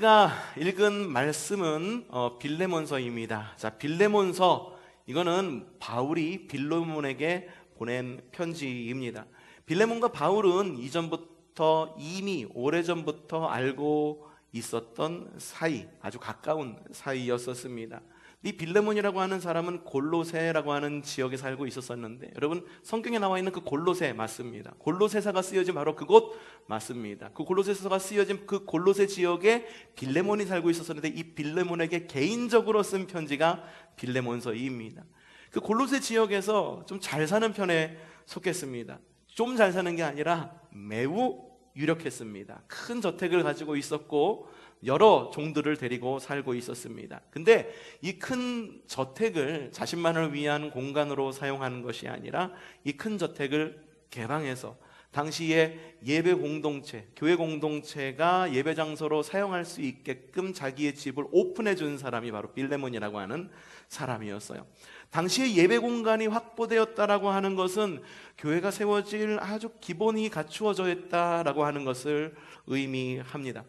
우리가 읽은 말씀은 빌레몬서입니다. 자, 빌레몬서, 이거는 바울이 빌레몬에게 보낸 편지입니다. 빌레몬과 바울은 이전부터 이미 오래전부터 알고 있었던 사이, 아주 가까운 사이였었습니다. 이 빌레몬이라고 하는 사람은 골로새라고 하는 지역에 살고 있었었는데, 여러분 성경에 나와 있는 그 골로새 맞습니다. 골로새서가 쓰여진 바로 그곳 맞습니다. 그 골로새서가 쓰여진 그 골로새 지역에 빌레몬이 살고 있었었는데, 이 빌레몬에게 개인적으로 쓴 편지가 빌레몬서입니다. 그 골로새 지역에서 좀 잘 사는 편에 속했습니다. 좀 잘 사는 게 아니라 매우 유력했습니다. 큰 저택을 가지고 있었고 여러 종들을 데리고 살고 있었습니다. 근데 이 큰 저택을 자신만을 위한 공간으로 사용하는 것이 아니라 이 큰 저택을 개방해서 당시에 예배 공동체, 교회 공동체가 예배 장소로 사용할 수 있게끔 자기의 집을 오픈해 준 사람이 바로 빌레몬이라고 하는 사람이었어요. 당시에 예배 공간이 확보되었다라고 하는 것은 교회가 세워질 아주 기본이 갖추어져 있다라고 하는 것을 의미합니다.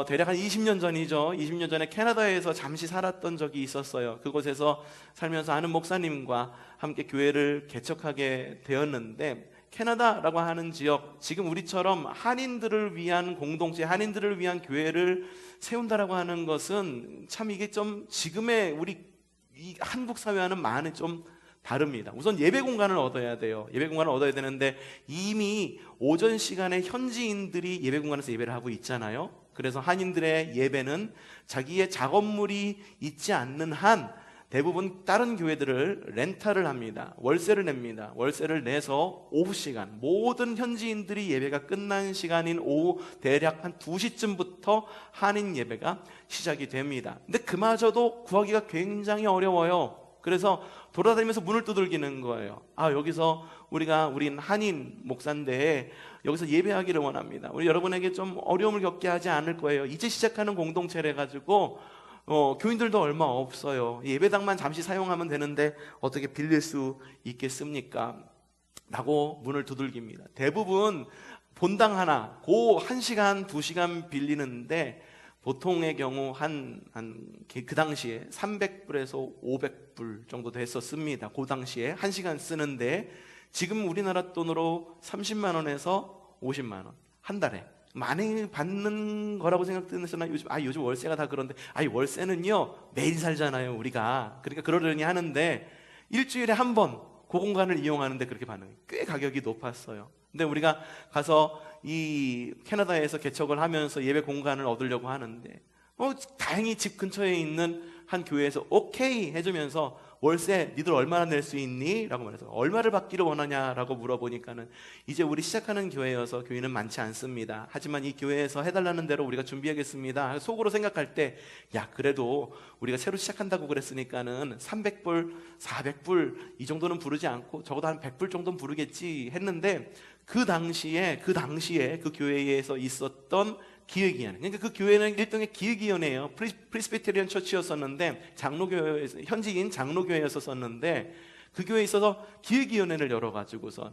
대략 한 20년 전이죠. 20년 전에 캐나다에서 잠시 살았던 적이 있었어요. 그곳에서 살면서 아는 목사님과 함께 교회를 개척하게 되었는데, 캐나다라고 하는 지역, 지금 우리처럼 한인들을 위한 공동체, 한인들을 위한 교회를 세운다라고 하는 것은 참 이게 좀 지금의 우리 이 한국 사회와는 많이 좀 다릅니다. 우선 예배 공간을 얻어야 돼요. 예배 공간을 얻어야 되는데 이미 오전 시간에 현지인들이 예배 공간에서 예배를 하고 있잖아요. 그래서 한인들의 예배는 자기의 작업물이 있지 않는 한 대부분 다른 교회들을 렌탈을 합니다. 월세를 냅니다. 월세를 내서 오후 시간, 모든 현지인들이 예배가 끝난 시간인 오후 대략 한 2시쯤부터 한인 예배가 시작이 됩니다. 근데 그마저도 구하기가 굉장히 어려워요. 그래서 돌아다니면서 문을 두들기는 거예요. 여기서 우린 한인 목사인데 여기서 예배하기를 원합니다. 우리 여러분에게 좀 어려움을 겪게 하지 않을 거예요. 이제 시작하는 공동체를 가지고 교인들도 얼마 없어요. 예배당만 잠시 사용하면 되는데 어떻게 빌릴 수 있겠습니까? 라고 문을 두들깁니다. 대부분 본당 하나, 고 1시간, 2시간 빌리는데 보통의 경우 그 당시에 300불에서 500불 정도 됐었습니다. 그 당시에 1시간 쓰는데 지금 우리나라 돈으로 30만 원에서 50만 원 한 달에 많이 받는 거라고 생각되시나 요즘 월세가 다 그런데 월세는요 매일 살잖아요 우리가. 그러니까 그러려니 하는데 일주일에 한 번 그 공간을 이용하는데 그렇게 받는 꽤 가격이 높았어요. 근데 우리가 가서 이 캐나다에서 개척을 하면서 예배 공간을 얻으려고 하는데 다행히 집 근처에 있는 한 교회에서 오케이 해주면서 월세 니들 얼마나 낼 수 있니? 라고 말해서 얼마를 받기를 원하냐라고 물어보니까는 이제 우리 시작하는 교회여서 교인은 많지 않습니다. 하지만 이 교회에서 해달라는 대로 우리가 준비하겠습니다. 속으로 생각할 때 그래도 우리가 새로 시작한다고 그랬으니까는 300불, 400불 이 정도는 부르지 않고 적어도 한 100불 정도는 부르겠지 했는데 그 당시에 그 교회에서 있었던 기획위원, 그러니까 그 교회는 일종의 기획위원회예요. 프리스비테리언 처치였었는데 현지인 장로교회였었는데 그 교회에 있어서 기획위원회를 열어가지고서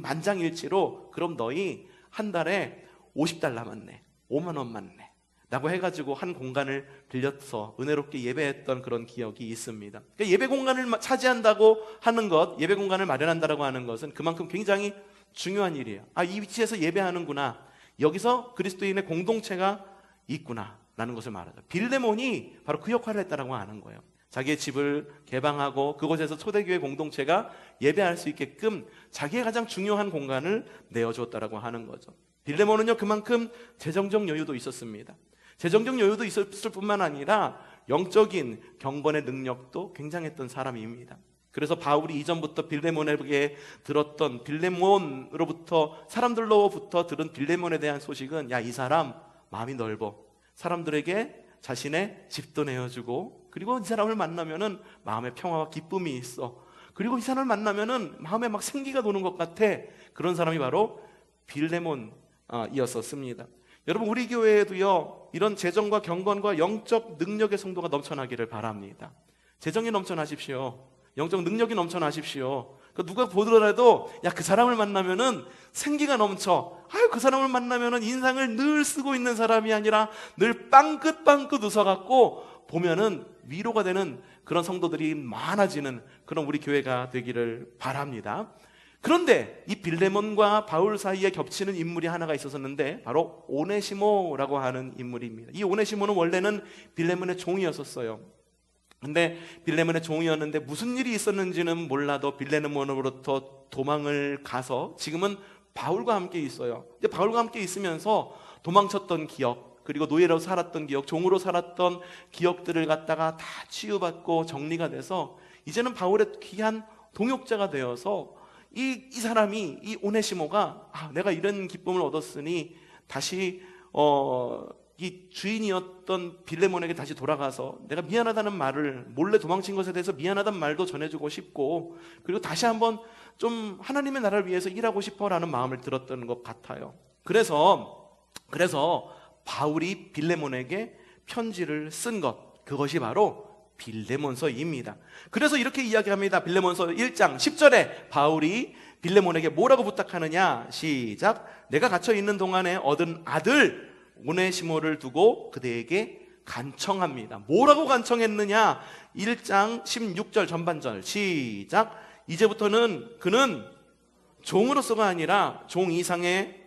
만장일치로 그럼 너희 한 달에 $50만 내, 5만 원만 내 라고 해가지고 한 공간을 빌려서 은혜롭게 예배했던 그런 기억이 있습니다. 그러니까 예배 공간을 차지한다고 하는 것, 예배 공간을 마련한다고 하는 것은 그만큼 굉장히 중요한 일이에요. 이 위치에서 예배하는구나, 여기서 그리스도인의 공동체가 있구나 라는 것을 말하죠. 빌레몬이 바로 그 역할을 했다라고 하는 거예요. 자기의 집을 개방하고 그곳에서 초대교회 공동체가 예배할 수 있게끔 자기의 가장 중요한 공간을 내어주었다라고 하는 거죠. 빌레몬은요 그만큼 재정적 여유도 있었습니다. 재정적 여유도 있었을 뿐만 아니라 영적인 경건의 능력도 굉장했던 사람입니다. 그래서 바울이 이전부터 빌레몬에게 들었던, 빌레몬으로부터 사람들로부터 들은 빌레몬에 대한 소식은 이 사람 마음이 넓어, 사람들에게 자신의 집도 내어주고, 그리고 이 사람을 만나면은 마음에 평화와 기쁨이 있어, 그리고 이 사람을 만나면은 마음에 막 생기가 도는 것 같아. 그런 사람이 바로 빌레몬이었습니다. 여러분 우리 교회에도요 이런 재정과 경건과 영적 능력의 성도가 넘쳐나기를 바랍니다. 재정이 넘쳐나십시오. 영적 능력이 넘쳐나십시오. 누가 보더라도 야, 그 사람을 만나면은 생기가 넘쳐. 아유, 그 사람을 만나면은 인상을 늘 쓰고 있는 사람이 아니라 늘 빵긋빵긋 웃어갖고 보면은 위로가 되는 그런 성도들이 많아지는 그런 우리 교회가 되기를 바랍니다. 그런데 이 빌레몬과 바울 사이에 겹치는 인물이 하나가 있었는데 바로 오네시모라고 하는 인물입니다. 이 오네시모는 원래는 빌레몬의 종이었었어요. 근데 빌레몬의 종이었는데 무슨 일이 있었는지는 몰라도 빌레몬으로부터 도망을 가서 지금은 바울과 함께 있어요. 근데 바울과 함께 있으면서 도망쳤던 기억, 그리고 노예로 살았던 기억, 종으로 살았던 기억들을 갖다가 다 치유받고 정리가 돼서 이제는 바울의 귀한 동역자가 되어서 이 사람이, 이 오네시모가 내가 이런 기쁨을 얻었으니 다시 이 주인이었던 빌레몬에게 다시 돌아가서 내가 미안하다는 말을, 몰래 도망친 것에 대해서 미안하다는 말도 전해주고 싶고, 그리고 다시 한번 좀 하나님의 나라를 위해서 일하고 싶어라는 마음을 들었던 것 같아요. 그래서 바울이 빌레몬에게 편지를 쓴 것, 그것이 바로 빌레몬서입니다. 그래서 이렇게 이야기합니다. 빌레몬서 1장 10절에 바울이 빌레몬에게 뭐라고 부탁하느냐? 시작. 내가 갇혀 있는 동안에 얻은 아들 오네시모를 두고 그대에게 간청합니다. 뭐라고 간청했느냐? 1장 16절 전반절 시작. 이제부터는 그는 종으로서가 아니라 종 이상의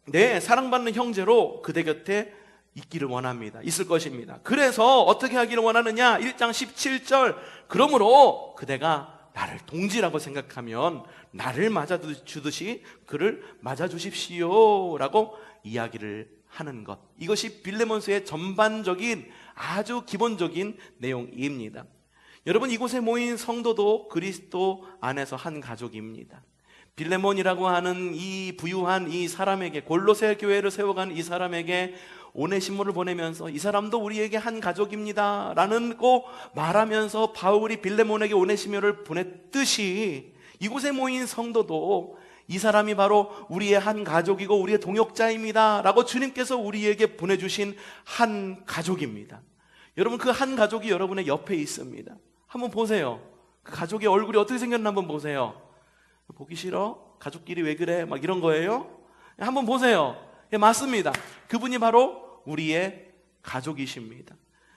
내 사랑받는 형제로 그대 곁에 있기를 원합니다. 있을 것입니다. 그래서 어떻게 하기를 원하느냐? 1장 17절. 그러므로 그대가 나를 동지라고 생각하면 나를 맞아주듯이 그를 맞아주십시오 라고 이야기를 하는 것, 이것이 빌레몬서의 전반적인 아주 기본적인 내용입니다. 여러분, 이곳에 모인 성도도 그리스도 안에서 한 가족입니다. 빌레몬이라고 하는 이 부유한 이 사람에게, 골로새 교회를 세워간 이 사람에게 오네시모를 보내면서 이 사람도 우리에게 한 가족입니다 라는 거 말하면서 바울이 빌레몬에게 오네시모를 보냈듯이 이곳에 모인 성도도 이 사람이 바로 우리의 한 가족이고 우리의 동역자입니다 라고 주님께서 우리에게 보내주신 한 가족입니다. 여러분, 그 한 가족이 여러분의 옆에 있습니다. 한번 보세요. 그 가족의 얼굴이 어떻게 생겼나 한번 보세요. 보기 싫어? 가족끼리 왜 그래? 막 이런 거예요? 한번 보세요. 예, 맞습니다. 그분이 바로 우리의 가족이십니다.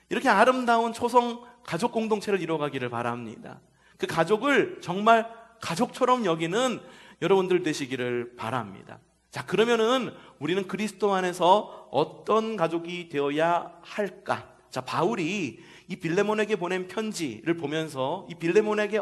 이렇게 아름다운 초성 가족 공동체를 이뤄가기를 바랍니다. 그 가족을 정말 가족처럼 여기는 여러분들 되시기를 바랍니다. 자, 그러면은 우리는 그리스도 안에서 어떤 가족이 되어야 할까? 자, 바울이 이 빌레몬에게 보낸 편지를 보면서 이 빌레몬에게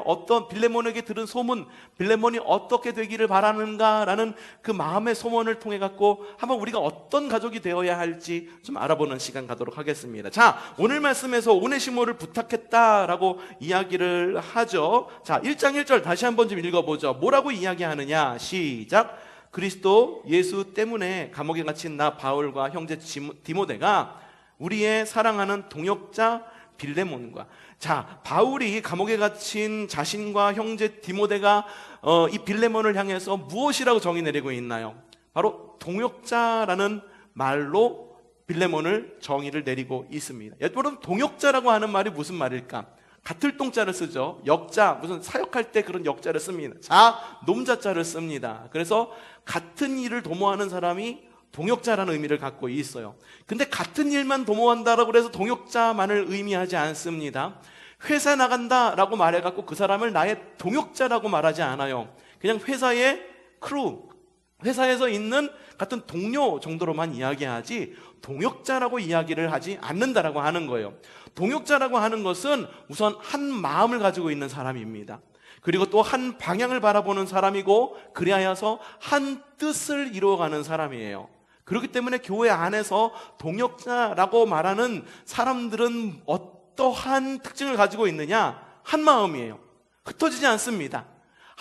들은 소문, 빌레몬이 어떻게 되기를 바라는가라는 그 마음의 소원을 통해 갖고 한번 우리가 어떤 가족이 되어야 할지 좀 알아보는 시간 가도록 하겠습니다. 자, 오늘 말씀에서 오네시모를 부탁했다라고 이야기를 하죠. 자, 1장 1절 다시 한번 좀 읽어보죠. 뭐라고 이야기하느냐? 시작. 그리스도 예수 때문에 감옥에 갇힌 나 바울과 형제 디모데가 우리의 사랑하는 동역자 빌레몬과, 자, 바울이 감옥에 갇힌 자신과 형제 디모데가 이 빌레몬을 향해서 무엇이라고 정의 내리고 있나요? 바로 동역자라는 말로 빌레몬을 정의를 내리고 있습니다. 여러분, 동역자라고 하는 말이 무슨 말일까? 같을 동자를 쓰죠. 역자, 무슨 사역할 때 그런 역자를 씁니다. 자, 놈자자를 씁니다. 그래서 같은 일을 도모하는 사람이 동역자라는 의미를 갖고 있어요. 근데 같은 일만 도모한다라고 해서 동역자만을 의미하지 않습니다. 회사 나간다라고 말해갖고 그 사람을 나의 동역자라고 말하지 않아요. 그냥 회사의 크루, 회사에서 있는 같은 동료 정도로만 이야기하지 동역자라고 이야기를 하지 않는다라고 하는 거예요. 동역자라고 하는 것은 우선 한 마음을 가지고 있는 사람입니다. 그리고 또 한 방향을 바라보는 사람이고, 그리하여서 한 뜻을 이루어가는 사람이에요. 그렇기 때문에 교회 안에서 동역자라고 말하는 사람들은 어떠한 특징을 가지고 있느냐? 한 마음이에요. 흩어지지 않습니다.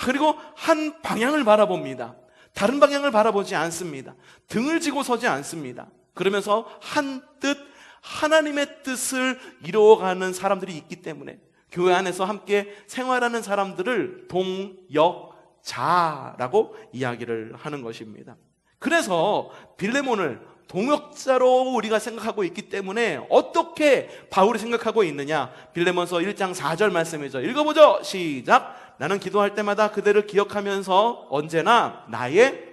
그리고 한 방향을 바라봅니다. 다른 방향을 바라보지 않습니다. 등을 지고 서지 않습니다. 그러면서 한 뜻, 하나님의 뜻을 이루어가는 사람들이 있기 때문에 교회 안에서 함께 생활하는 사람들을 동역자라고 이야기를 하는 것입니다. 그래서 빌레몬을 동역자로 우리가 생각하고 있기 때문에 어떻게 바울이 생각하고 있느냐? 빌레몬서 1장 4절 말씀이죠. 읽어보죠. 시작. 나는 기도할 때마다 그대를 기억하면서 언제나 나의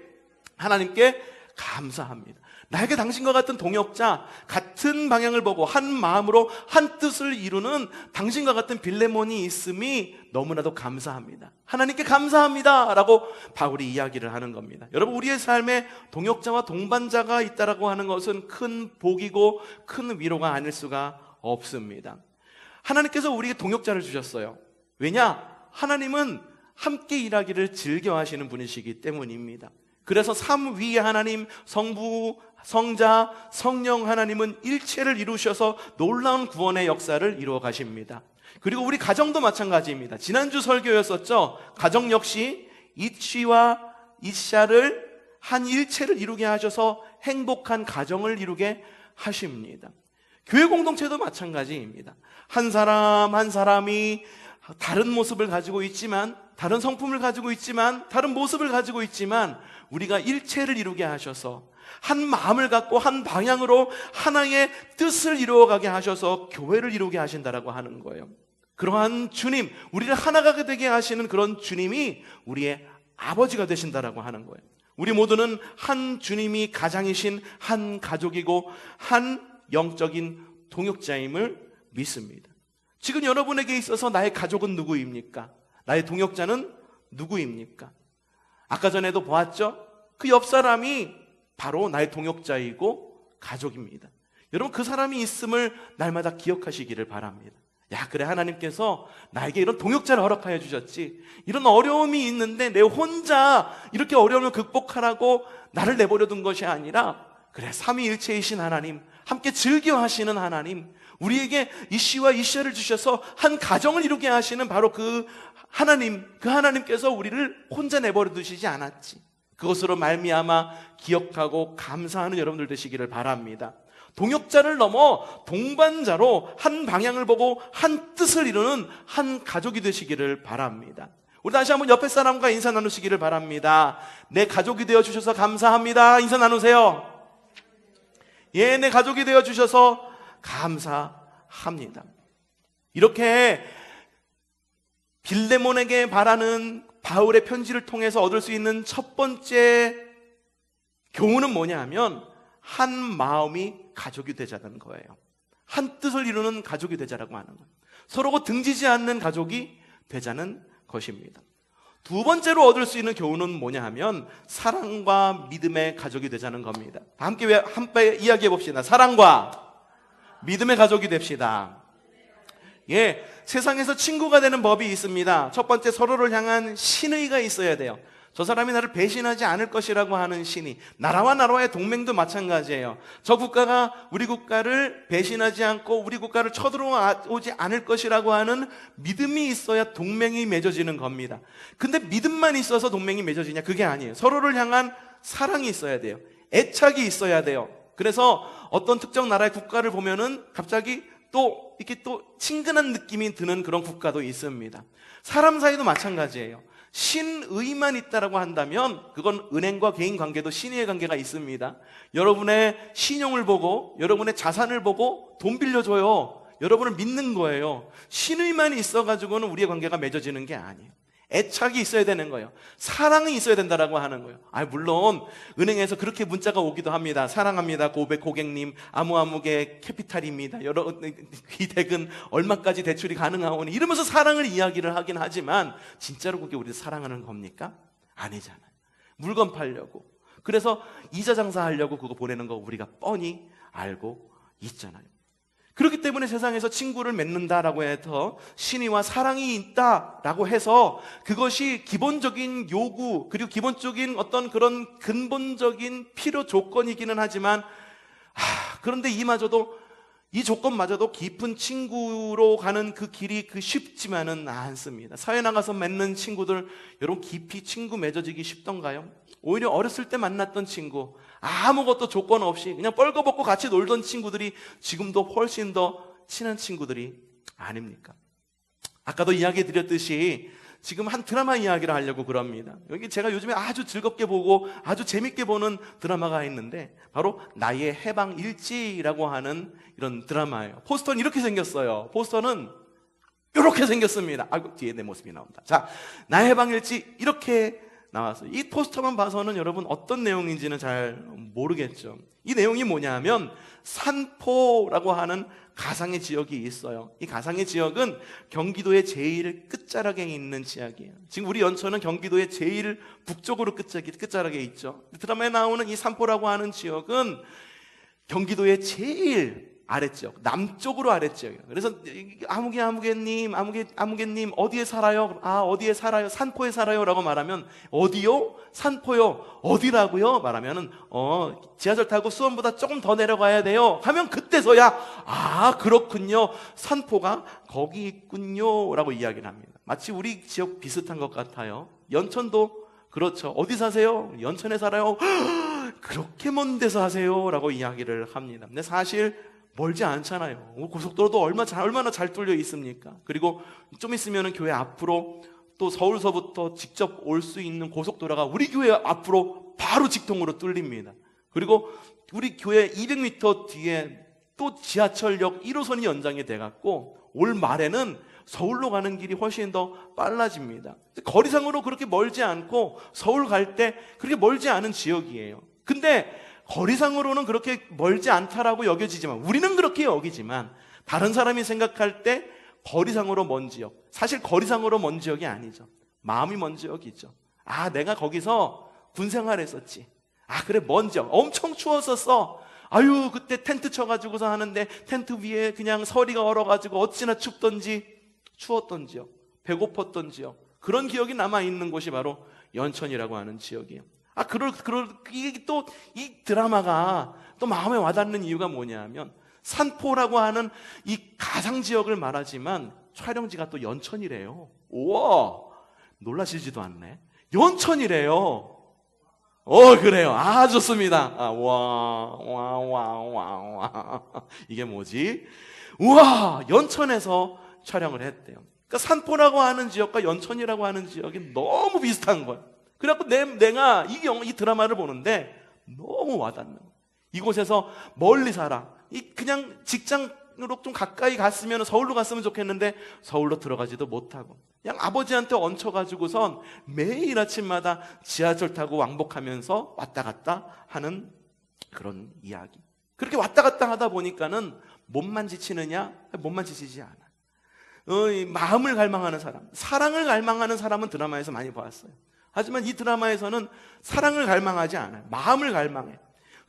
하나님께 감사합니다. 나에게 당신과 같은 동역자, 같은 방향을 보고 한 마음으로 한 뜻을 이루는 당신과 같은 빌레몬이 있음이 너무나도 감사합니다. 하나님께 감사합니다 라고 바울이 이야기를 하는 겁니다. 여러분, 우리의 삶에 동역자와 동반자가 있다라고 하는 것은 큰 복이고 큰 위로가 아닐 수가 없습니다. 하나님께서 우리에게 동역자를 주셨어요. 왜냐? 하나님은 함께 일하기를 즐겨하시는 분이시기 때문입니다. 그래서 삼 위의 하나님, 성부, 성자, 성령 하나님은 일체를 이루셔서 놀라운 구원의 역사를 이루어 가십니다. 그리고 우리 가정도 마찬가지입니다. 지난주 설교였었죠. 가정 역시 이치와 이샤를 한 일체를 이루게 하셔서 행복한 가정을 이루게 하십니다. 교회 공동체도 마찬가지입니다. 한 사람 한 사람이 다른 모습을 가지고 있지만, 다른 성품을 가지고 있지만, 다른 모습을 가지고 있지만 우리가 일체를 이루게 하셔서 한 마음을 갖고 한 방향으로 하나의 뜻을 이루어가게 하셔서 교회를 이루게 하신다라고 하는 거예요. 그러한 주님, 우리를 하나가 되게 하시는 그런 주님이 우리의 아버지가 되신다라고 하는 거예요. 우리 모두는 한 주님이 가장이신 한 가족이고 한 영적인 동역자임을 믿습니다. 지금 여러분에게 있어서 나의 가족은 누구입니까? 나의 동역자는 누구입니까? 아까 전에도 보았죠? 그 옆 사람이 바로 나의 동역자이고 가족입니다. 여러분, 그 사람이 있음을 날마다 기억하시기를 바랍니다. 야, 그래, 하나님께서 나에게 이런 동역자를 허락하여 주셨지. 이런 어려움이 있는데 내 혼자 이렇게 어려움을 극복하라고 나를 내버려 둔 것이 아니라, 그래, 삼위일체이신 하나님, 함께 즐겨하시는 하나님, 우리에게 이씨와 이샤를 주셔서 한 가정을 이루게 하시는 바로 그 하나님, 그 하나님께서 우리를 혼자 내버려 두시지 않았지. 그것으로 말미암아 기억하고 감사하는 여러분들 되시기를 바랍니다. 동역자를 넘어 동반자로 한 방향을 보고 한 뜻을 이루는 한 가족이 되시기를 바랍니다. 우리 다시 한번 옆에 사람과 인사 나누시기를 바랍니다. 내 가족이 되어주셔서 감사합니다. 인사 나누세요. 예, 내 가족이 되어주셔서 감사합니다. 이렇게 빌레몬에게 바라는 바울의 편지를 통해서 얻을 수 있는 첫 번째 교훈은 뭐냐 하면, 한 마음이 가족이 되자는 거예요. 한 뜻을 이루는 가족이 되자라고 하는 거예요. 서로 등지지 않는 가족이 되자는 것입니다. 두 번째로 얻을 수 있는 교훈은 뭐냐 하면, 사랑과 믿음의 가족이 되자는 겁니다. 함께 이야기해 봅시다. 사랑과 믿음의 가족이 됩시다. 예, 세상에서 친구가 되는 법이 있습니다. 첫 번째, 서로를 향한 신의가 있어야 돼요. 저 사람이 나를 배신하지 않을 것이라고 하는 신의. 나라와 나라의 동맹도 마찬가지예요. 저 국가가 우리 국가를 배신하지 않고 우리 국가를 쳐들어오지 않을 것이라고 하는 믿음이 있어야 동맹이 맺어지는 겁니다. 근데 믿음만 있어서 동맹이 맺어지냐? 그게 아니에요. 서로를 향한 사랑이 있어야 돼요. 애착이 있어야 돼요. 그래서 어떤 특정 나라의 국가를 보면은 갑자기 또 이렇게 또 친근한 느낌이 드는 그런 국가도 있습니다. 사람 사이도 마찬가지예요. 신의만 있다라고 한다면 그건 은행과 개인 관계도 신의의 관계가 있습니다. 여러분의 신용을 보고, 여러분의 자산을 보고 돈 빌려줘요. 여러분을 믿는 거예요. 신의만 있어가지고는 우리의 관계가 맺어지는 게 아니에요. 애착이 있어야 되는 거예요. 사랑이 있어야 된다라고 하는 거예요. 물론 은행에서 그렇게 문자가 오기도 합니다. 사랑합니다, 고객님, 아무개 캐피탈입니다. 귀대금 얼마까지 대출이 가능하오니, 이러면서 사랑을 이야기를 하긴 하지만 진짜로 그게 우리 사랑하는 겁니까? 아니잖아요. 물건 팔려고, 그래서 이자 장사하려고 그거 보내는 거 우리가 뻔히 알고 있잖아요. 그렇기 때문에 세상에서 친구를 맺는다라고 해서 신의와 사랑이 있다라고 해서 그것이 기본적인 요구, 그리고 기본적인 어떤 그런 근본적인 필요 조건이기는 하지만, 그런데 이 조건마저도 깊은 친구로 가는 그 길이 쉽지만은 않습니다. 사회 나가서 맺는 친구들, 여러분 깊이 친구 맺어지기 쉽던가요? 오히려 어렸을 때 만났던 친구, 아무것도 조건 없이 그냥 뻘거벗고 같이 놀던 친구들이 지금도 훨씬 더 친한 친구들이 아닙니까? 아까도 이야기 드렸듯이 지금 한 드라마 이야기를 하려고 그럽니다. 여기 제가 요즘에 아주 즐겁게 보고 아주 재밌게 보는 드라마가 있는데 바로 나의 해방 일지라고 하는 이런 드라마예요. 포스터는 이렇게 생겼어요. 포스터는 이렇게 생겼습니다. 아이고, 뒤에 내 모습이 나온다. 자, 나의 해방 일지 이렇게 나왔어요. 이 포스터만 봐서는 여러분 어떤 내용인지는 잘 모르겠죠. 이 내용이 뭐냐면 산포라고 하는 가상의 지역이 있어요. 이 가상의 지역은 경기도의 제일 끝자락에 있는 지역이에요. 지금 우리 연천은 경기도의 제일 북쪽으로 끝자락에 있죠. 드라마에 나오는 이 산포라고 하는 지역은 경기도의 제일 아랫지역, 남쪽으로 아랫지역이에요. 그래서 아무개님 어디에 살아요? 아, 어디에 살아요? 산포에 살아요 라고 말하면 어디요? 산포요. 어디라고요? 말하면은 지하철 타고 수원보다 조금 더 내려가야 돼요 하면 그때서야 아, 그렇군요, 산포가 거기 있군요 라고 이야기를 합니다. 마치 우리 지역 비슷한 것 같아요. 연천도 그렇죠. 어디 사세요? 연천에 살아요. 그렇게 먼 데서 사세요 라고 이야기를 합니다. 근데 사실 멀지 않잖아요. 고속도로도 얼마나 잘 뚫려 있습니까? 그리고 좀 있으면 교회 앞으로 또 서울서부터 직접 올 수 있는 고속도로가 우리 교회 앞으로 바로 직통으로 뚫립니다. 그리고 우리 교회 200m 뒤에 또 지하철역 1호선이 연장이 돼갖고 올 말에는 서울로 가는 길이 훨씬 더 빨라집니다. 거리상으로 그렇게 멀지 않고 서울 갈 때 그렇게 멀지 않은 지역이에요. 근데 거리상으로는 그렇게 멀지 않다라고 여겨지지만, 우리는 그렇게 여기지만 다른 사람이 생각할 때 거리상으로 먼 지역, 사실 거리상으로 먼 지역이 아니죠. 마음이 먼 지역이죠. 아, 내가 거기서 군 생활했었지. 아, 그래, 먼 지역. 엄청 추웠었어. 아유, 그때 텐트 쳐가지고서 하는데 텐트 위에 그냥 서리가 얼어가지고 어찌나 춥던지, 추웠던 지역, 배고팠던 지역, 그런 기억이 남아있는 곳이 바로 연천이라고 하는 지역이에요. 아, 이게 또 이 드라마가 또 마음에 와닿는 이유가 뭐냐면 산포라고 하는 이 가상 지역을 말하지만 촬영지가 또 연천이래요. 우와, 놀라시지도 않네. 연천이래요. 그래요. 아, 좋습니다. 아, 와. 이게 뭐지? 우와, 연천에서 촬영을 했대요. 그러니까 산포라고 하는 지역과 연천이라고 하는 지역이 너무 비슷한 거예요. 그래갖고 내가 이 드라마를 보는데 너무 와닿는 거예요. 이곳에서 멀리 살아. 그냥 직장으로 좀 가까이 갔으면, 서울로 갔으면 좋겠는데 서울로 들어가지도 못하고 그냥 아버지한테 얹혀가지고선 매일 아침마다 지하철 타고 왕복하면서 왔다 갔다 하는 그런 이야기. 그렇게 왔다 갔다 하다 보니까는 몸만 지치느냐? 몸만 지치지 않아. 마음을 갈망하는 사람, 사랑을 갈망하는 사람은 드라마에서 많이 보았어요. 하지만 이 드라마에서는 사랑을 갈망하지 않아요. 마음을 갈망해.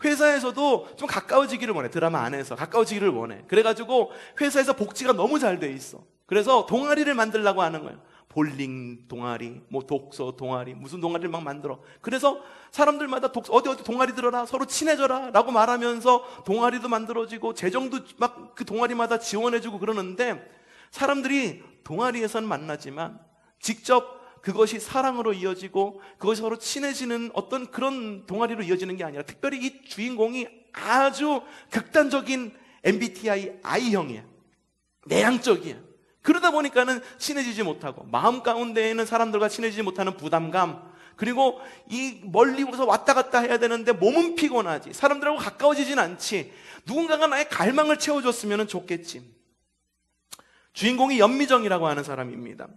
회사에서도 좀 가까워지기를 원해. 드라마 안에서 가까워지기를 원해. 그래가지고 회사에서 복지가 너무 잘 돼 있어. 그래서 동아리를 만들려고 하는 거예요. 볼링 동아리, 뭐 독서 동아리, 무슨 동아리를 막 만들어. 그래서 사람들마다 어디 동아리 들어라, 서로 친해져라 라고 말하면서 동아리도 만들어지고 재정도 막 그 동아리마다 지원해주고 그러는데, 사람들이 동아리에서는 만나지만 직접 그것이 사랑으로 이어지고 그것이 서로 친해지는 어떤 그런 동아리로 이어지는 게 아니라, 특별히 이 주인공이 아주 극단적인 MBTI I형이야. 내향적이야. 그러다 보니까는 친해지지 못하고, 마음 가운데에는 사람들과 친해지지 못하는 부담감, 그리고 이 멀리서 왔다 갔다 해야 되는데 몸은 피곤하지, 사람들하고 가까워지진 않지, 누군가가 나의 갈망을 채워줬으면 좋겠지. 주인공이 연미정이라고 하는 사람입니다.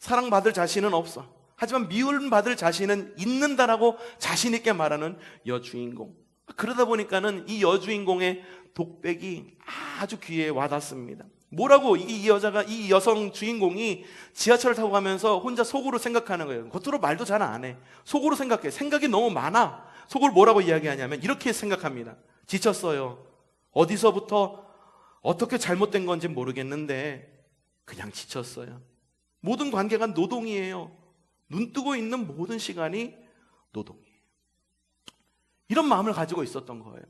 사랑받을 자신은 없어. 하지만 미움받을 자신은 있는다라고 자신 있게 말하는 여주인공. 그러다 보니까는 이 여주인공의 독백이 아주 귀에 와닿습니다. 뭐라고 이 여성 주인공이 지하철을 타고 가면서 혼자 속으로 생각하는 거예요. 겉으로 말도 잘 안 해. 속으로 생각해. 생각이 너무 많아. 속으로 뭐라고 이야기하냐면 이렇게 생각합니다. 지쳤어요. 어디서부터 어떻게 잘못된 건지 모르겠는데 그냥 지쳤어요. 모든 관계가 노동이에요. 눈 뜨고 있는 모든 시간이 노동이에요. 이런 마음을 가지고 있었던 거예요.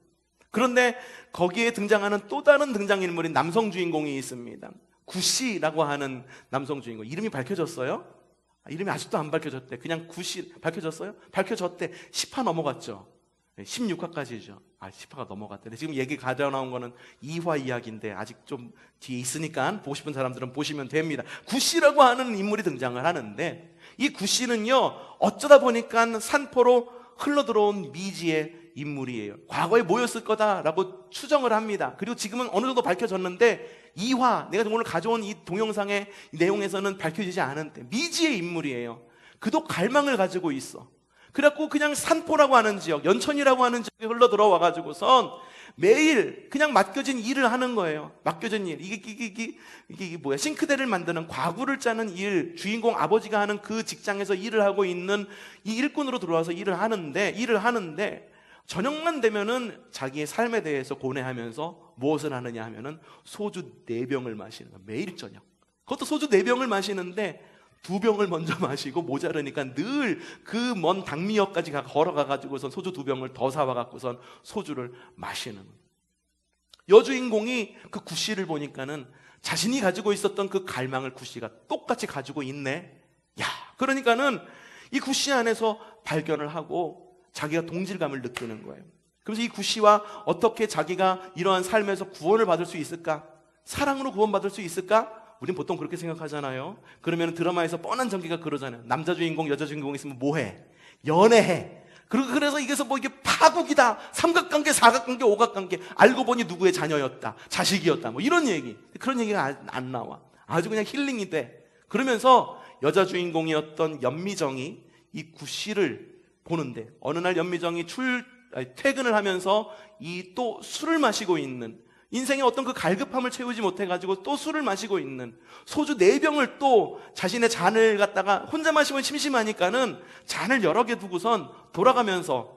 그런데 거기에 등장하는 또 다른 등장인물인 남성 주인공이 있습니다. 구씨라고 하는 남성 주인공. 이름이 밝혀졌어요? 이름이 아직도 안 밝혀졌대. 그냥 구씨. 밝혀졌어요? 밝혀졌대. 10화 넘어갔죠. 16화까지죠. 10화가 넘어갔대. 지금 얘기 가져 나온 거는 2화 이야기인데 아직 좀 뒤에 있으니까 보고 싶은 사람들은 보시면 됩니다. 구씨라고 하는 인물이 등장을 하는데, 이 구씨는요, 어쩌다 보니까 산포로 흘러들어온 미지의 인물이에요. 과거에 뭐였을 거다라고 추정을 합니다. 그리고 지금은 어느 정도 밝혀졌는데 2화, 내가 오늘 가져온 이 동영상의 내용에서는 밝혀지지 않은데 미지의 인물이에요. 그도 갈망을 가지고 있어. 그래갖고 그냥 산포라고 하는 지역, 연천이라고 하는 지역에 흘러 들어와가지고선 매일 그냥 맡겨진 일을 하는 거예요. 맡겨진 일. 이게 뭐야? 싱크대를 만드는, 과구를 짜는 일, 주인공 아버지가 하는 그 직장에서 일을 하고 있는 이 일꾼으로 들어와서 일을 하는데 저녁만 되면은 자기의 삶에 대해서 고뇌하면서 무엇을 하느냐 하면은 소주 4병을 마시는 거예요. 매일 저녁. 그것도 소주 4병을 마시는데 2병을 먼저 마시고 모자르니까 늘 그 먼 당미역까지 걸어가가지고선 소주 2병을 더 사와갖고선 소주를 마시는 거예요. 여주인공이 그 구씨를 보니까는 자신이 가지고 있었던 그 갈망을 구씨가 똑같이 가지고 있네. 야, 그러니까는 이 구씨 안에서 발견을 하고 자기가 동질감을 느끼는 거예요. 그래서 이 구씨와 어떻게 자기가 이러한 삶에서 구원을 받을 수 있을까? 사랑으로 구원받을 수 있을까? 우린 보통 그렇게 생각하잖아요. 그러면 드라마에서 뻔한 전개가 그러잖아요. 남자 주인공, 여자 주인공 있으면 뭐해? 연애해. 그래서 이게서 뭐 이게 파국이다. 삼각관계, 사각관계, 오각관계. 알고 보니 누구의 자녀였다. 자식이었다. 뭐 이런 얘기. 그런 얘기가 안 나와. 아주 그냥 힐링이 돼. 그러면서 여자 주인공이었던 연미정이 이 구씨를 보는데, 어느 날 연미정이 퇴근을 하면서 이 또 술을 마시고 있는, 인생의 어떤 그 갈급함을 채우지 못해가지고 또 술을 마시고 있는, 소주 4병을 또 자신의 잔을 갖다가 혼자 마시면 심심하니까는 잔을 여러 개 두고선 돌아가면서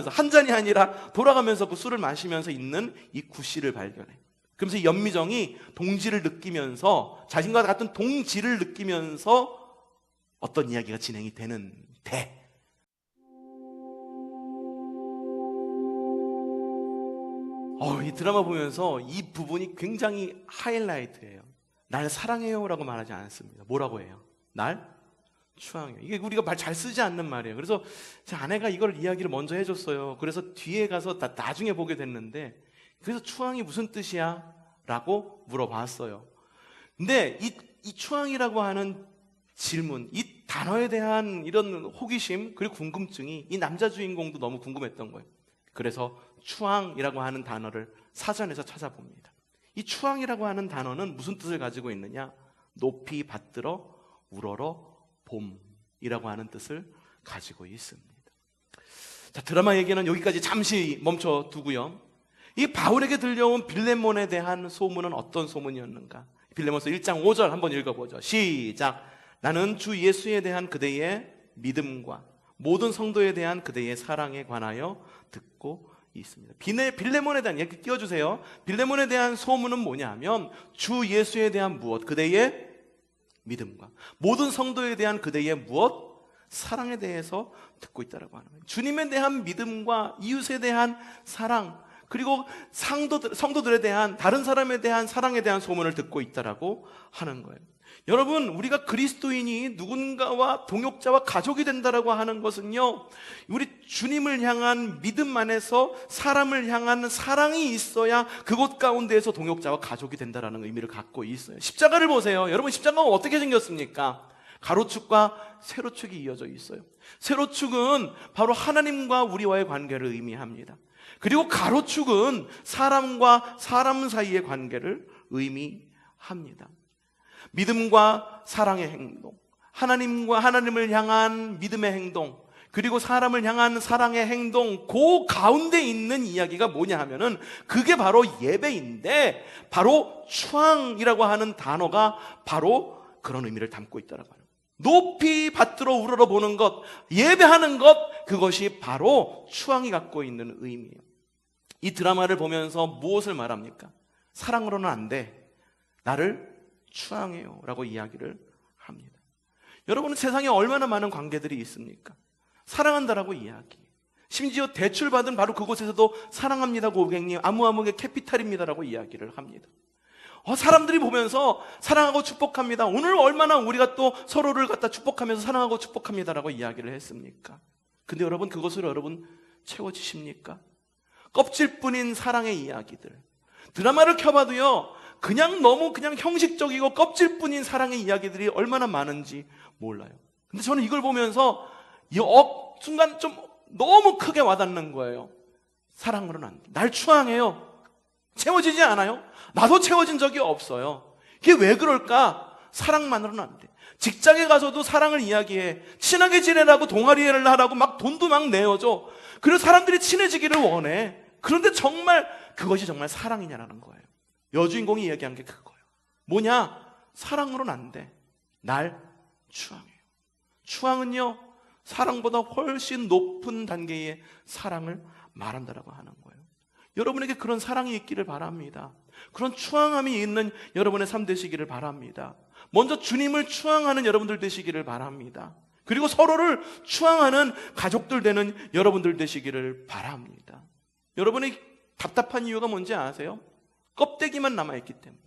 한 잔이 아니라 돌아가면서 그 술을 마시면서 있는 이 구씨를 발견해. 그러면서 이 연미정이 동지를 느끼면서, 자신과 같은 동지를 느끼면서 어떤 이야기가 진행이 되는데, 이 드라마 보면서 이 부분이 굉장히 하이라이트예요. 날 사랑해요 라고 말하지 않습니다. 뭐라고 해요? 날 추앙해요. 이게 우리가 말 잘 쓰지 않는 말이에요. 그래서 제 아내가 이걸 이야기를 먼저 해줬어요. 그래서 뒤에 가서 나중에 보게 됐는데, 그래서 추앙이 무슨 뜻이야? 라고 물어봤어요. 근데 이 추앙이라고 하는 질문, 이 단어에 대한 이런 호기심 그리고 궁금증이 이 남자 주인공도 너무 궁금했던 거예요. 그래서 추앙이라고 하는 단어를 사전에서 찾아봅니다. 이 추앙이라고 하는 단어는 무슨 뜻을 가지고 있느냐? 높이 받들어 우러러 봄이라고 하는 뜻을 가지고 있습니다. 자, 드라마 얘기는 여기까지 잠시 멈춰두고요. 이 바울에게 들려온 빌레몬에 대한 소문은 어떤 소문이었는가? 빌레몬서 1장 5절 한번 읽어보죠. 시작. 나는 주 예수에 대한 그대의 믿음과 모든 성도에 대한 그대의 사랑에 관하여 듣고 있습니다. 빌레몬에 대한 얘기 띄워주세요. 빌레몬에 대한 소문은 뭐냐 하면 주 예수에 대한 무엇? 그대의 믿음과 모든 성도에 대한 그대의 무엇? 사랑에 대해서 듣고 있다라고 하는 거예요. 주님에 대한 믿음과 이웃에 대한 사랑, 그리고 성도들에 대한, 다른 사람에 대한 사랑에 대한 소문을 듣고 있다라고 하는 거예요. 여러분, 우리가 그리스도인이 누군가와 동역자와 가족이 된다라고 하는 것은요, 우리 주님을 향한 믿음 안에서 사람을 향한 사랑이 있어야 그곳 가운데에서 동역자와 가족이 된다라는 의미를 갖고 있어요. 십자가를 보세요. 여러분, 십자가가 어떻게 생겼습니까? 가로축과 세로축이 이어져 있어요. 세로축은 바로 하나님과 우리와의 관계를 의미합니다. 그리고 가로축은 사람과 사람 사이의 관계를 의미합니다. 믿음과 사랑의 행동, 하나님을 향한 믿음의 행동, 그리고 사람을 향한 사랑의 행동, 그 가운데 있는 이야기가 뭐냐 하면은 그게 바로 예배인데, 바로 추앙이라고 하는 단어가 바로 그런 의미를 담고 있다라고 하는 거예요. 높이 받들어 우러러 보는 것, 예배하는 것, 그것이 바로 추앙이 갖고 있는 의미예요. 이 드라마를 보면서 무엇을 말합니까? 사랑으로는 안 돼. 나를 추앙해요 라고 이야기를 합니다. 여러분은 세상에 얼마나 많은 관계들이 있습니까? 사랑한다라고 이야기, 심지어 대출받은 바로 그곳에서도 사랑합니다 고객님, 아무아무의 캐피탈입니다라고 이야기를 합니다. 사람들이 보면서 사랑하고 축복합니다. 오늘 얼마나 우리가 또 서로를 갖다 축복하면서 사랑하고 축복합니다라고 이야기를 했습니까? 근데 여러분, 그것으로 여러분 채워지십니까? 껍질뿐인 사랑의 이야기들, 드라마를 켜봐도요, 너무 형식적이고 껍질뿐인 사랑의 이야기들이 얼마나 많은지 몰라요. 근데 저는 이걸 보면서 순간 좀 너무 크게 와닿는 거예요. 사랑으로는 안 돼. 날 추앙해요. 채워지지 않아요? 나도 채워진 적이 없어요. 이게 왜 그럴까? 사랑만으로는 안 돼. 직장에 가서도 사랑을 이야기해. 친하게 지내라고 동아리를 하라고 막 돈도 막 내어줘. 그래서 사람들이 친해지기를 원해. 그런데 그것이 정말 사랑이냐라는 거예요. 여주인공이 이야기한 게 그거예요. 뭐냐? 사랑으로는 안 돼. 날 추앙해요. 추앙은요, 사랑보다 훨씬 높은 단계의 사랑을 말한다라고 하는 거예요. 여러분에게 그런 사랑이 있기를 바랍니다. 그런 추앙함이 있는 여러분의 삶 되시기를 바랍니다. 먼저 주님을 추앙하는 여러분들 되시기를 바랍니다. 그리고 서로를 추앙하는 가족들 되는 여러분들 되시기를 바랍니다. 여러분이 답답한 이유가 뭔지 아세요? 껍데기만 남아있기 때문에.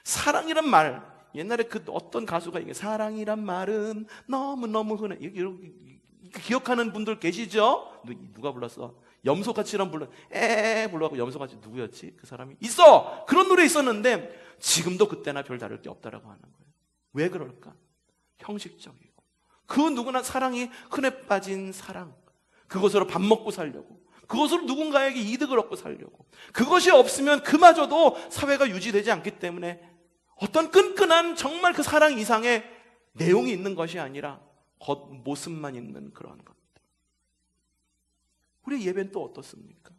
사랑이란 말, 옛날에 어떤 가수가 이게 사랑이란 말은 너무너무 흔해. 기억하는 분들 계시죠? 누가 불렀어? 염소같이란 불러갖고 염소같이 누구였지? 그 사람이 있어! 그런 노래 있었는데 지금도 그때나 별 다를 게 없다라고 하는 거예요. 왜 그럴까? 형식적이고, 그 누구나 사랑이 흔해 빠진 사랑, 그것으로 밥 먹고 살려고, 그것으로 누군가에게 이득을 얻고 살려고, 그것이 없으면 그마저도 사회가 유지되지 않기 때문에 어떤 끈끈한 정말 그 사랑 이상의 내용이 있는 것이 아니라 겉모습만 있는 그런 것들. 우리의 예배는 또 어떻습니까?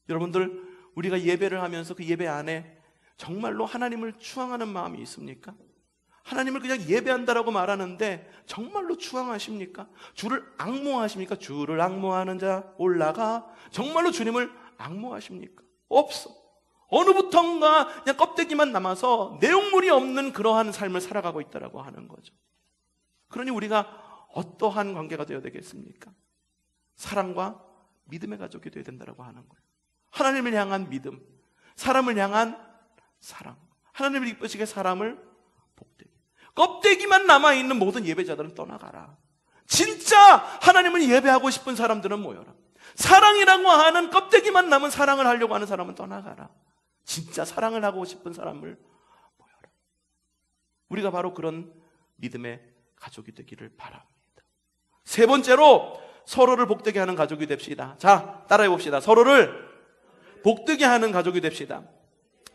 여러분들, 우리가 예배를 하면서 그 예배 안에 정말로 하나님을 추앙하는 마음이 있습니까? 하나님을 그냥 예배한다라고 말하는데 정말로 추앙하십니까? 주를 앙모하십니까? 주를 앙모하는 자 올라가. 정말로 주님을 앙모하십니까? 없어. 어느부턴가 그냥 껍데기만 남아서 내용물이 없는 그러한 삶을 살아가고 있다라고 하는 거죠. 그러니 우리가 어떠한 관계가 되어야 되겠습니까? 사랑과 믿음의 가족이 되어야 된다라고 하는 거예요. 하나님을 향한 믿음, 사람을 향한 사랑, 하나님을 기쁘시게 사람을 복되게. 껍데기만 남아있는 모든 예배자들은 떠나가라. 진짜 하나님을 예배하고 싶은 사람들은 모여라. 사랑이라고 하는 껍데기만 남은 사랑을 하려고 하는 사람은 떠나가라. 진짜 사랑을 하고 싶은 사람을 모여라. 우리가 바로 그런 믿음의 가족이 되기를 바랍니다. 세 번째로, 서로를 복되게 하는 가족이 됩시다. 자, 따라해 봅시다. 서로를 복되게 하는 가족이 됩시다.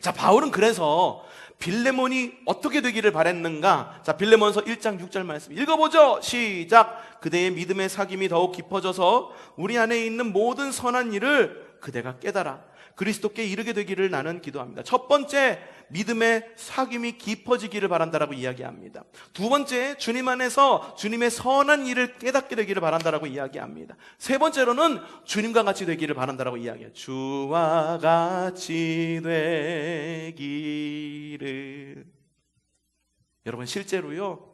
자, 바울은 그래서 빌레몬이 어떻게 되기를 바랬는가? 자, 빌레몬서 1장 6절 말씀 읽어보죠. 시작. 그대의 믿음의 사귐이 더욱 깊어져서 우리 안에 있는 모든 선한 일을 그대가 깨달아 그리스도께 이르게 되기를 나는 기도합니다. 첫 번째, 믿음의 사귐이 깊어지기를 바란다라고 이야기합니다. 두 번째, 주님 안에서 주님의 선한 일을 깨닫게 되기를 바란다라고 이야기합니다. 세 번째로는 주님과 같이 되기를 바란다라고 이야기해요. 주와 같이 되기를. 여러분, 실제로요,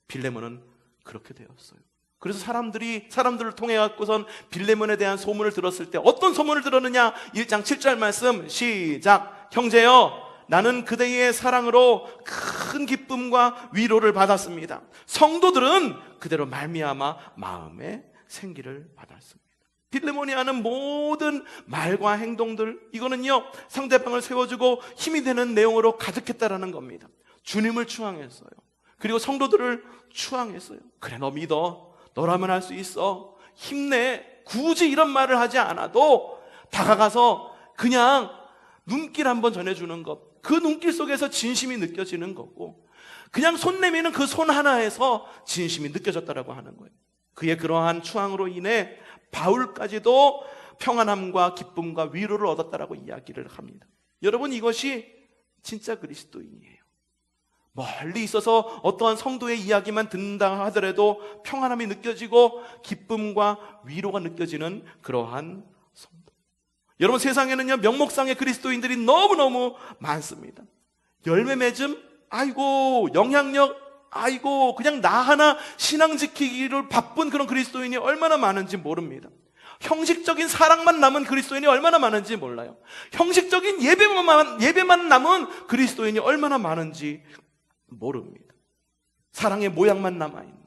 빌레몬은 그렇게 되었어요. 그래서 사람들을 통해 갖고선 빌레몬에 대한 소문을 들었을 때 어떤 소문을 들었느냐? 1장 7절 말씀 시작. 형제여, 나는 그대의 사랑으로 큰 기쁨과 위로를 받았습니다. 성도들은 그대로 말미암아 마음의 생기를 받았습니다. 빌레몬이 하는 모든 말과 행동들, 이거는요, 상대방을 세워주고 힘이 되는 내용으로 가득했다라는 겁니다. 주님을 추앙했어요. 그리고 성도들을 추앙했어요. 그래, 너 믿어. 너라면 할 수 있어. 힘내. 굳이 이런 말을 하지 않아도 다가가서 그냥 눈길 한번 전해주는 것, 그 눈길 속에서 진심이 느껴지는 거고, 그냥 손 내미는 그 손 하나에서 진심이 느껴졌다라고 하는 거예요. 그의 그러한 추앙으로 인해 바울까지도 평안함과 기쁨과 위로를 얻었다라고 이야기를 합니다. 여러분, 이것이 진짜 그리스도인이에요. 멀리 있어서 어떠한 성도의 이야기만 듣는다 하더라도 평안함이 느껴지고 기쁨과 위로가 느껴지는 그러한 성도. 여러분, 세상에는요, 명목상의 그리스도인들이 너무너무 많습니다. 열매 맺음, 아이고, 영향력, 아이고, 그냥 나 하나 신앙 지키기를 바쁜 그런 그리스도인이 얼마나 많은지 모릅니다. 형식적인 사랑만 남은 그리스도인이 얼마나 많은지 몰라요. 형식적인 예배만 남은 그리스도인이 얼마나 많은지 모릅니다. 사랑의 모양만 남아있는,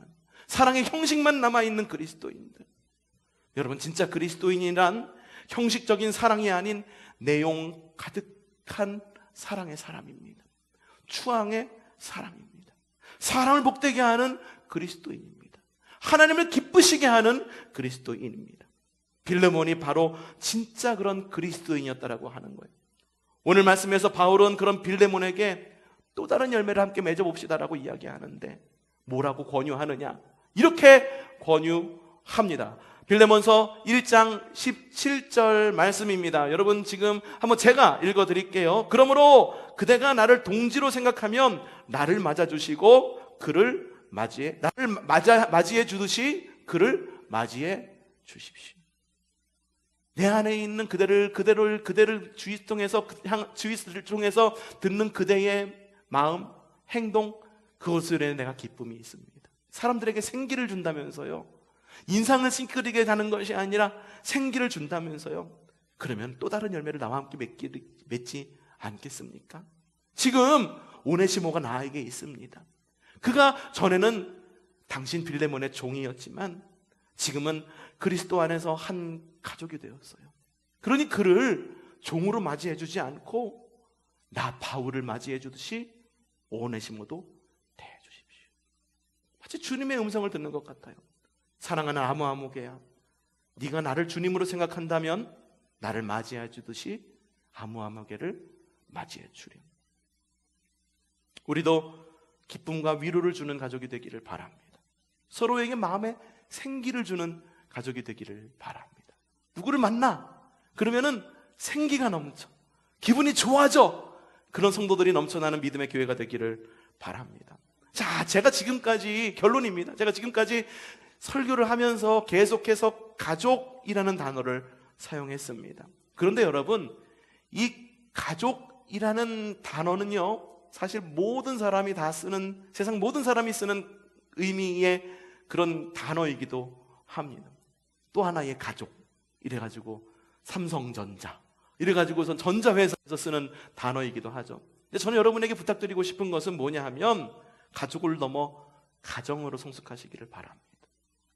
사랑의 형식만 남아있는 그리스도인들. 여러분, 진짜 그리스도인이란 형식적인 사랑이 아닌 내용 가득한 사랑의 사람입니다. 추앙의 사람입니다. 사람을 복되게 하는 그리스도인입니다. 하나님을 기쁘시게 하는 그리스도인입니다. 빌레몬이 바로 진짜 그런 그리스도인이었다라고 하는 거예요. 오늘 말씀에서 바울은 그런 빌레몬에게 또 다른 열매를 함께 맺어봅시다라고 이야기하는데 뭐라고 권유하느냐? 이렇게 권유합니다. 빌레몬서 1장 17절 말씀입니다. 여러분, 지금 한번 제가 읽어드릴게요. 그러므로 그대가 나를 동지로 생각하면 나를 맞아주시고 나를 맞이해 주듯이 그를 맞이해 주십시오. 내 안에 있는 그대를 주의 통해서 듣는 그대의 마음, 행동, 그것에 내가 기쁨이 있습니다. 사람들에게 생기를 준다면서요. 인상을 싱크리게 하는 것이 아니라 생기를 준다면서요. 그러면 또 다른 열매를 나와 함께 맺지 않겠습니까? 지금 오네시모가 나에게 있습니다. 그가 전에는 당신 빌레몬의 종이었지만 지금은 그리스도 안에서 한 가족이 되었어요. 그러니 그를 종으로 맞이해 주지 않고 나 바울을 맞이해 주듯이 오네시모도 대해 주십시오. 마치 주님의 음성을 듣는 것 같아요. 사랑하는 아무아무개야, 네가 나를 주님으로 생각한다면 나를 맞이해 주듯이 아무아무개를 맞이해 주렴. 우리도 기쁨과 위로를 주는 가족이 되기를 바랍니다. 서로에게 마음에 생기를 주는 가족이 되기를 바랍니다. 누구를 만나? 그러면은 생기가 넘쳐, 기분이 좋아져. 그런 성도들이 넘쳐나는 믿음의 교회가 되기를 바랍니다. 자, 제가 지금까지 결론입니다. 제가 지금까지 설교를 하면서 계속해서 가족이라는 단어를 사용했습니다. 그런데 여러분, 이 가족이라는 단어는요, 사실 모든 사람이 다 쓰는, 세상 모든 사람이 쓰는 의미의 그런 단어이기도 합니다. 또 하나의 가족, 이래가지고 삼성전자, 이래가지고선 전자회사에서 쓰는 단어이기도 하죠. 근데 저는 여러분에게 부탁드리고 싶은 것은 뭐냐 하면 가족을 넘어 가정으로 성숙하시기를 바랍니다.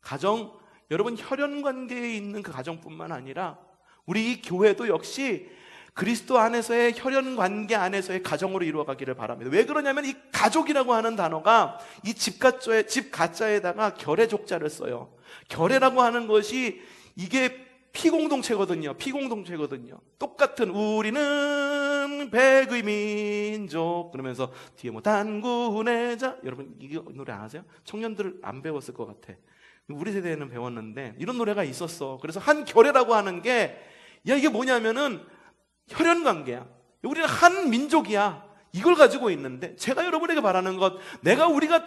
가정, 여러분 혈연관계에 있는 그 가정뿐만 아니라 우리 이 교회도 역시 그리스도 안에서의 혈연관계 안에서의 가정으로 이루어가기를 바랍니다. 왜 그러냐면 이 가족이라고 하는 단어가 이 집 가짜에다가 결의족자를 써요. 결의라고 하는 것이 이게 피공동체거든요. 똑같은 우리는 백의 민족 그러면서 뒤에 뭐 단군의 자, 여러분 이 노래 아세요? 청년들 안 배웠을 것 같아. 우리 세대에는 배웠는데 이런 노래가 있었어. 그래서 한 결의라고 하는 게 이게 뭐냐면은 혈연관계야. 우리는 한 민족이야. 이걸 가지고 있는데 제가 여러분에게 바라는 것,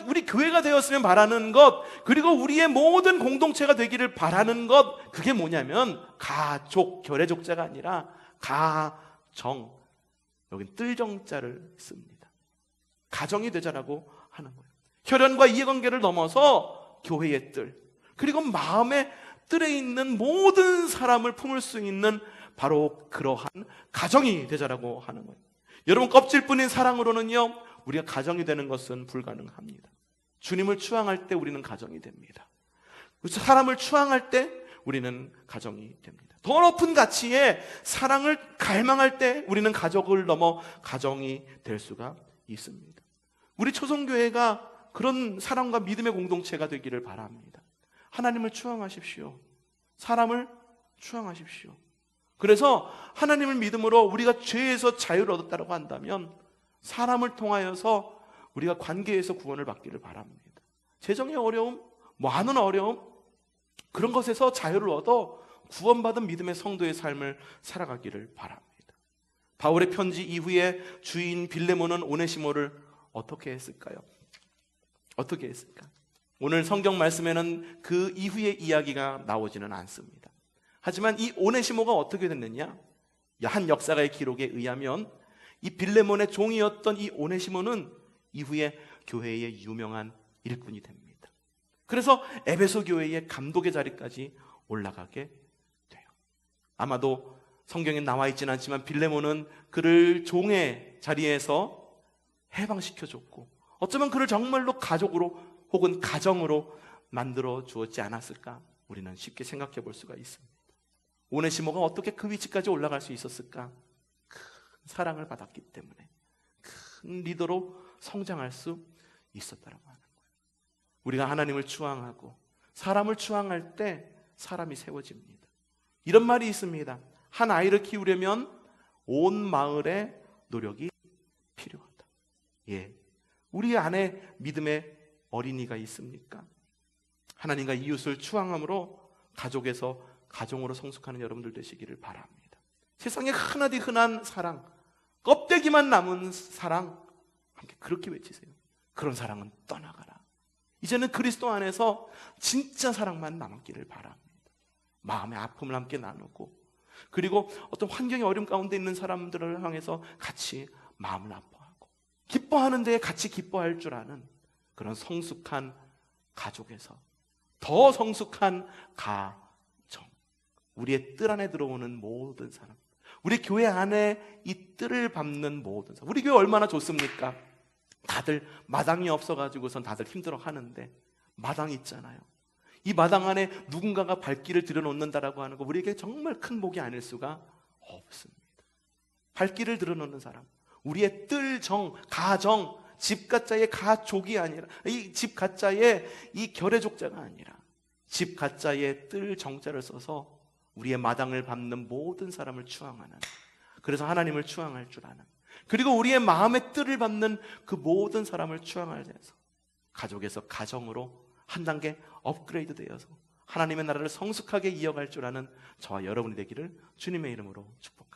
우리 교회가 되었으면 바라는 것, 그리고 우리의 모든 공동체가 되기를 바라는 것, 그게 뭐냐면 가족, 결의족자가 아니라 가정, 여긴 뜰정자를 씁니다. 가정이 되자라고 하는 거예요. 혈연과 이해관계를 넘어서 교회의 뜰, 그리고 마음의 뜰에 있는 모든 사람을 품을 수 있는 바로 그러한 가정이 되자라고 하는 거예요. 여러분, 껍질뿐인 사랑으로는요, 우리가 가정이 되는 것은 불가능합니다. 주님을 추앙할 때 우리는 가정이 됩니다. 사람을 추앙할 때 우리는 가정이 됩니다. 더 높은 가치의 사랑을 갈망할 때 우리는 가족을 넘어 가정이 될 수가 있습니다. 우리 초성교회가 그런 사랑과 믿음의 공동체가 되기를 바랍니다. 하나님을 추앙하십시오. 사람을 추앙하십시오. 그래서 하나님을 믿음으로 우리가 죄에서 자유를 얻었다고 한다면 사람을 통하여서 우리가 관계에서 구원을 받기를 바랍니다. 재정의 어려움, 많은 어려움, 그런 것에서 자유를 얻어 구원받은 믿음의 성도의 삶을 살아가기를 바랍니다. 바울의 편지 이후에 주인 빌레몬은 오네시모를 어떻게 했을까요? 어떻게 했을까? 오늘 성경 말씀에는 그 이후의 이야기가 나오지는 않습니다. 하지만 이 오네시모가 어떻게 됐느냐? 한 역사가의 기록에 의하면 이 빌레몬의 종이었던 이 오네시모는 이후에 교회의 유명한 일꾼이 됩니다. 그래서 에베소 교회의 감독의 자리까지 올라가게 돼요. 아마도 성경에 나와 있지는 않지만 빌레몬은 그를 종의 자리에서 해방시켜줬고 어쩌면 그를 정말로 가족으로 혹은 가정으로 만들어 주었지 않았을까 우리는 쉽게 생각해 볼 수가 있습니다. 오네시모가 어떻게 그 위치까지 올라갈 수 있었을까? 큰 사랑을 받았기 때문에 큰 리더로 성장할 수 있었다라고 하는 거예요. 우리가 하나님을 추앙하고 사람을 추앙할 때 사람이 세워집니다. 이런 말이 있습니다. 한 아이를 키우려면 온 마을의 노력이 필요하다. 예, 우리 안에 믿음의 어린이가 있습니까? 하나님과 이웃을 추앙함으로 가족에서 가정으로 성숙하는 여러분들 되시기를 바랍니다. 세상에 흔하디 흔한 사랑, 껍데기만 남은 사랑, 함께 그렇게 외치세요. 그런 사랑은 떠나가라. 이제는 그리스도 안에서 진짜 사랑만 남았기를 바랍니다. 마음의 아픔을 함께 나누고, 그리고 어떤 환경의 어려움 가운데 있는 사람들을 향해서 같이 마음을 아파하고, 기뻐하는 데에 같이 기뻐할 줄 아는 그런 성숙한 가족에서 더 성숙한 가정, 우리의 뜰 안에 들어오는 모든 사람, 우리 교회 안에 이 뜰을 밟는 모든 사람. 우리 교회 얼마나 좋습니까? 다들 마당이 없어가지고선 다들 힘들어 하는데 마당이 있잖아요. 이 마당 안에 누군가가 발길을 들여놓는다라고 하는 거 우리에게 정말 큰 복이 아닐 수가 없습니다. 발길을 들여놓는 사람, 우리의 뜰정, 가정, 집 가짜의 가족이 아니라, 이 집 가짜의 이 결의족자가 아니라 집 가짜의 뜰 정자를 써서 우리의 마당을 밟는 모든 사람을 추앙하는, 그래서 하나님을 추앙할 줄 아는, 그리고 우리의 마음의 뜰을 밟는 그 모든 사람을 추앙하면서 가족에서 가정으로 한 단계 업그레이드 되어서 하나님의 나라를 성숙하게 이어갈 줄 아는 저와 여러분이 되기를 주님의 이름으로 축복합니다.